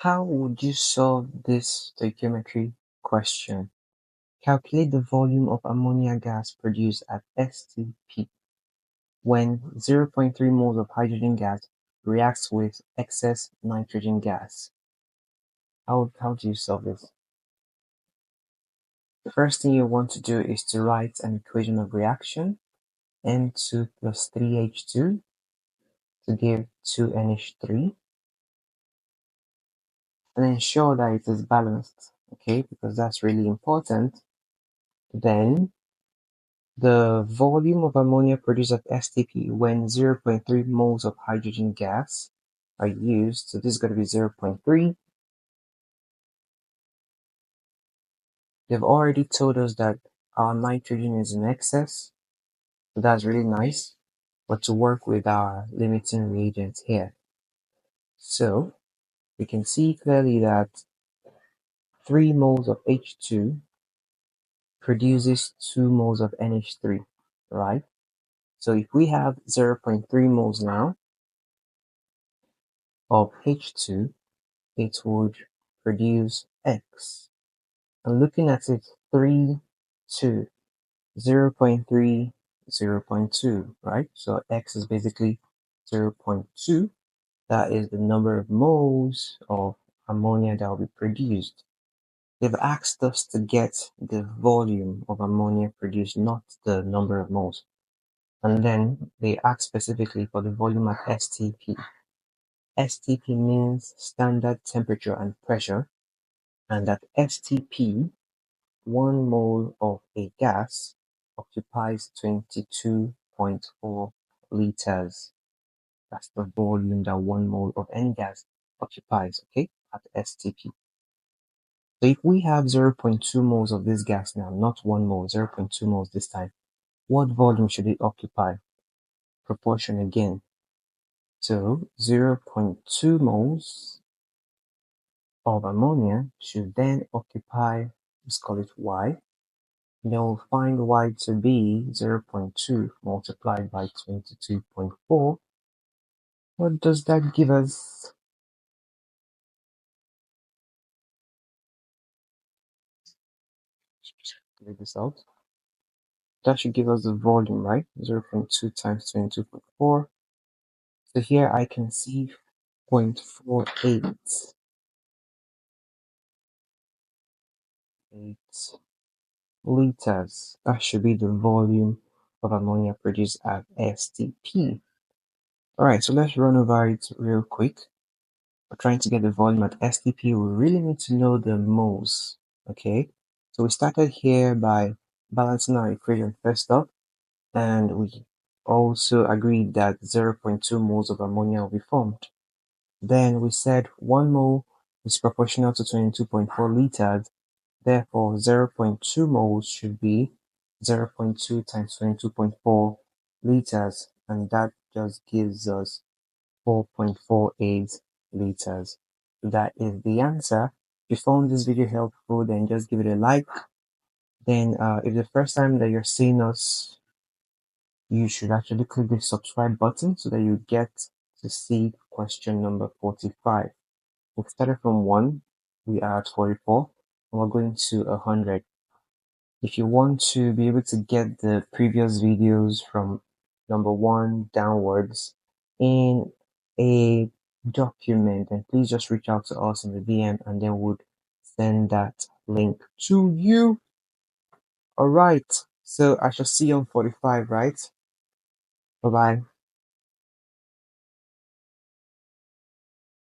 How would you solve this stoichiometry question? Calculate the volume of ammonia gas produced at STP when 0.3 moles of hydrogen gas reacts with excess nitrogen gas. How do you solve this? The first thing you want to do is to write an equation of reaction, N2 plus 3H2 to give 2NH3, and ensure that it is balanced, okay, because that's really important. Then the volume of ammonia produced at STP when 0.3 moles of hydrogen gas are used, so this is going to be 0.3. They've already told us that our nitrogen is in excess, so that's really nice, but to work with our limiting reagents here. So we can see clearly that 3 moles of H2 produces 2 moles of NH3, right? So if we have 0.3 moles now of H2, it would produce X. And looking at it, 3, 2, 0.3, 0.2, right? So X is basically 0.2. That is the number of moles of ammonia that will be produced. They've asked us to get the volume of ammonia produced, not the number of moles. And then they ask specifically for the volume at STP. STP means standard temperature and pressure, and at STP, 1 mole of a gas occupies 22.4 liters. That's the volume that 1 mole of any gas occupies, okay, at STP. So if we have 0.2 moles of this gas now, not 1 mole, 0.2 moles this time, what volume should it occupy? Proportion again. So 0.2 moles of ammonia should then occupy, let's call it Y. Then we'll find Y to be 0.2 multiplied by 22.4. What does that give us? Figure this out. That should give us the volume, right? 0.2 times 22.4. So here I can see 0.48 liters. That should be the volume of ammonia produced at STP. Alright, so let's run over it real quick. We're trying to get the volume at STP. We really need to know the moles, okay? So we started here by balancing our equation first up, and we also agreed that 0.2 moles of ammonia will be formed. Then we said 1 mole is proportional to 22.4 liters. Therefore, 0.2 moles should be 0.2 times 22.4 liters, and that just gives us 4.48 liters. So that is the answer. If you found this video helpful, then just give it a like. Then if the first time that you're seeing us, you should actually click the subscribe button so that you get to see question number 45. We started from 1, we are at 44, and we're going to 100. If you want to be able to get the previous videos from number 1 downwards in a document, then please just reach out to us in the DM and then we'll send that link to you. Alright, so I shall see you on 45, right? Bye bye.